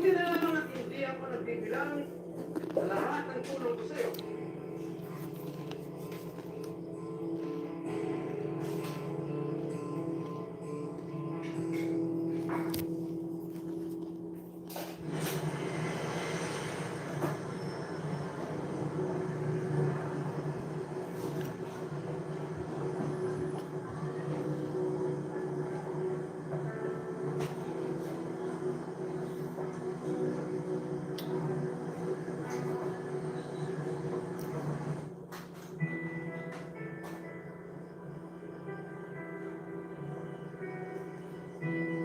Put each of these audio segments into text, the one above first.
Buti na lamang at hindi ako nagbibilang sa lahat ng tulong ko sa'yo.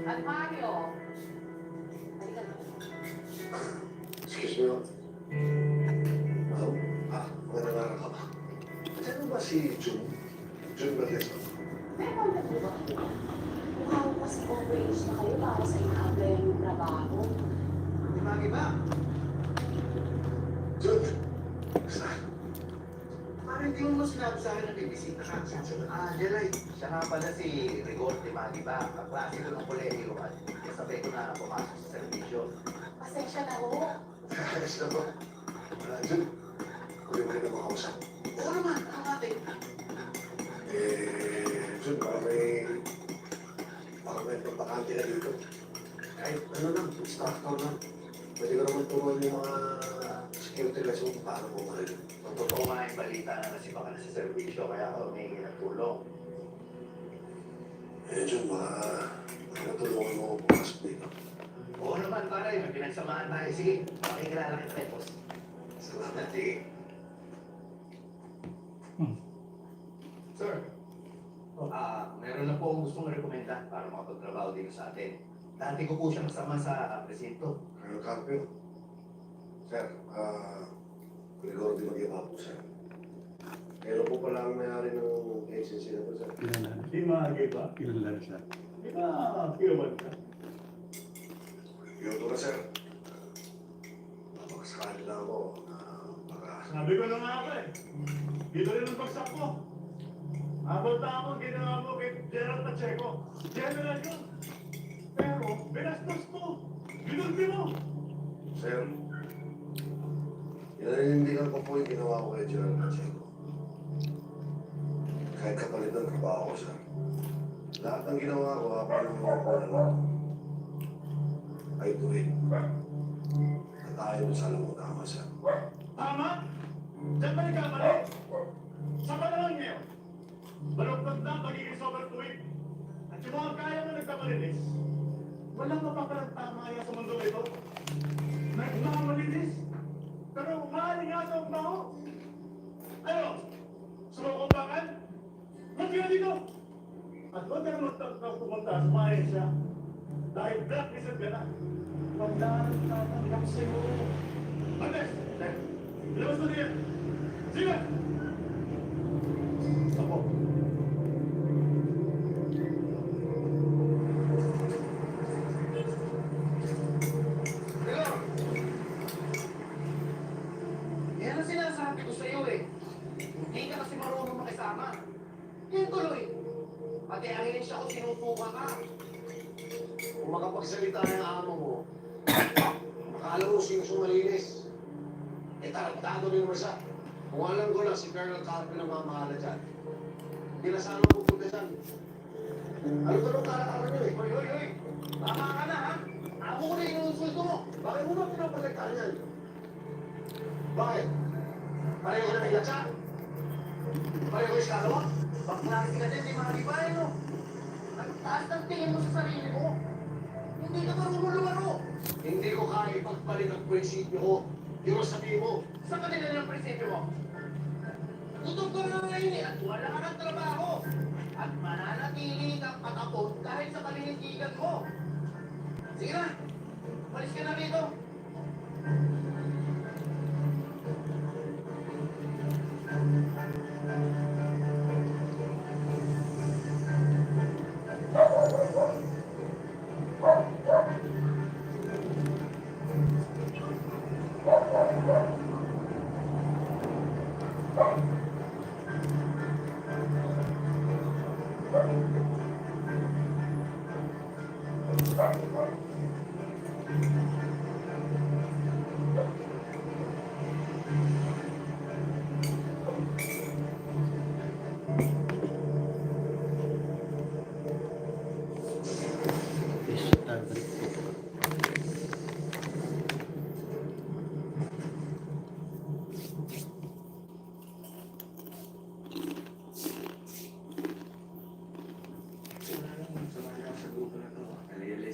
At Mario, Excuse me, ma'am. Magandang araw ka ba? Sino ba si June? June Valdez? meron na po ba kayo? Mukhang mas overage na kayo para sa ina-applyan yung trabaho. Di ba, iba? June! Saan? Parang hindi mo sinabi sa akin na bibisita ka. Jelay, siya nga pala si Rigor de Magiba, kaklase ko ng kolehiyo at kasabay ko na pumasok sa servisyo. Pasensya na ho. Ayos na ba? June, kunin mo rin ang makausap. Oo naman, ang ating. June, baka may pagpakante na dito. Kahit ano lang, instructor lang. Pwede ko naman turuan yung mga security guys kung paano bumahay. Kung totoo nga yung balita na nasipa ka na sa servisyo, kaya ako humingi ng tulong. June, baka natulungan mo ako pumasok dito. Oo naman, pare, may pinagsamahan tayo. Sige, makikilala kita tayo, boss. Salamat, sige. Sir, meron na po akong gustong rekomenda para makapagtrabaho dito sa atin. Dati ko po siya kasama sa presinto. Colonel Carpio. Sir, Rigor di mag-iba po, sir. Kailan po pala ang mayari ng agency na po, sir? Di maagiba. Ilan siya? Di maagiwan ka. Yoto na, sir. Napakasakali lang ako na baka... Sabi ko na nga ako eh. Dito rin ang bagsak ko. Abot na ako ang ginawa mo kay General Pacheco. General yun. Pero, binastos mo. Ginulpi mo. Sir, inanindigan ko po yung ginawa ko kay General Pacheco. Kahit kapalit ng trabaho ko, sir. Lahat ng ginawa ko habang nangungkulan ako ay tuwid. At ayaw sa alam mo tama, sir. Tama? Diyan ba nagkamali? Sa panahon ngayon, baluktot na ang pagiging sobrang tuwid. At yung mga kaya mo nagkamalinis, walang mapapalang tama yan sa mundo ito. Nagkamalinis, pero maaaring nga sa umbaho. Ano? Sumukumpakan? Huwag ka dito! At huwag ka naman pumunta sa mga siya. Dahil blacklisted ka na. Pagdaan ang tatanggap sa'yo. Andes! Ilabas mo niya! Sige! Ako. Pero, yan ang sinasabi ko sa'yo eh. Hindi ka kasi marunong makisama. Yan tuloy. Pati ang siya kung sinusuka ka. Kung makapagsalita ng amo mo, akala mo sino malinis. Tarantado din naman siya. Kung alam ko lang si Colonel Carpio na mamahala dyan, hindi na sana pupunta dyan. Ano ba nung karakara niyo eh? Hoy, hoy, hoy! Tama ka na ha! Amo ko na inusulto mo! Bakit mo ba pinapalitan yan? Bakit? Pareho ka na may latsa? Pareho kayo kalawa? Bakla ka din, di makakibay no? Ang taas ng tingin mo sa sarili mo. Hindi ka marunong lumaro. Hindi ko kaya ipagpalit ang prinsipyo ko. Yung sabihin mo, Sa kanila ng prinsipyo mo. Tutog ka na ngayon eh, at wala ka ng trabaho. At mananatili kang patapon dahil sa paninindigan mo. Sige na, malis ka na rito.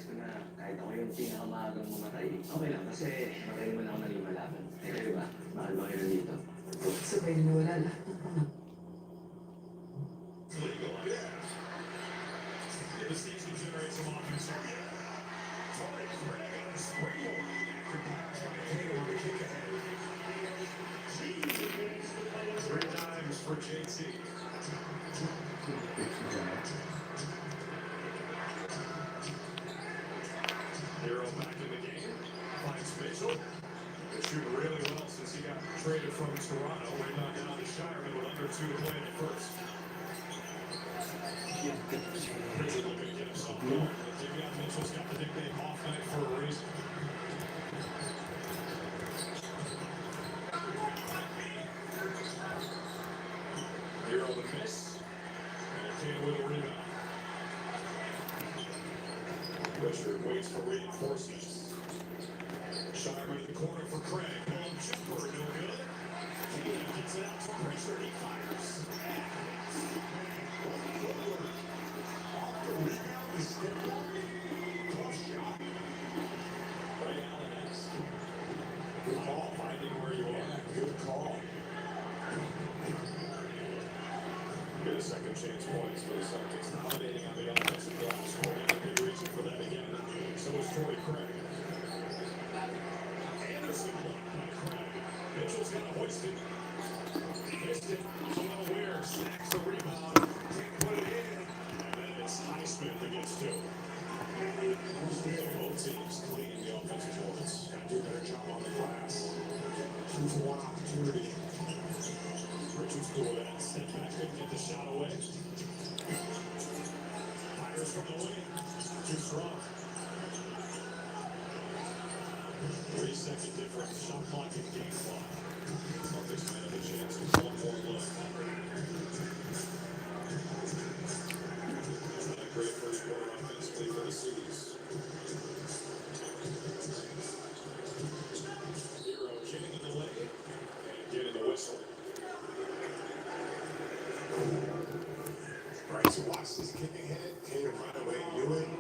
na-realize ko na kahit ako yung pinakamagang mamatay, okay lang kasi matay naman ako ng lumalaban. Eh kayo ba? Mahal ba kayo dito? Sabay na wala lang. The station generates some offense. Torres Reyes, springboard. Tatum on the kick ahead. Three times for JT. Hero back in the game. Finds Mitchell. Been shooting really well since he got traded from Toronto. Right now down to Shireman with under 2 to play in the first. Mitchell looking to get himself going. Davion Mitchell's got the nickname Off Night for a reason. Hero the miss. And Kane with a rebound. Richard waits for reinforcements. Shireman in the corner for Craig. Long jumper, no good. Kane gets it out to Richard. He fires. Good call, finding where you are. Good call. Get a second chance points for the Celtics, dominating on the offensive glass. Corey a big reason for that again. So is Torrey Craig. Anderson blocked by Craig. Mitchell's got to hoist it. Missed it. Unaware. Snacks the rebound. Can't put it in. And then it's Highsmith against two. Both teams cleaning the offensive boards. Got to do a better job on the glass. 2 for 1 opportunity. Richards cool with that. Step back, couldn't get the shot away. Fires from the wing. Too strong. 3-second difference. Shot clock and game clock. Celtics might have a chance to one more look. It's not a great first quarter offensively for the C's. Hero getting in the lane and getting the whistle. Bryce Watts is kicking ahead. Tatum right away. Ewing.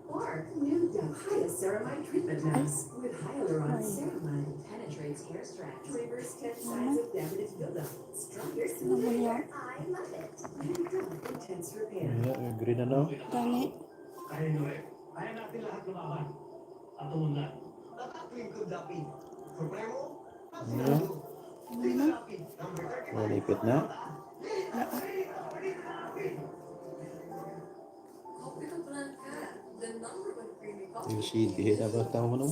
Or new Diaceramide treatment mask with hyaluron-ceramide penetrates hair strands, reverse 10 signs of damage buildup, stronger smooth hair. I love it. New Dove Intense Repair. Agree na no? Gani. Kaya nyo eh. Kaya natin lahat lumaban. At tumundan. Tatapin ko, Dapi. Supremo? Ano? Malipit na. Hope you can plan ka. The number one creamy coffee. Yung CD, dapat tao mo no?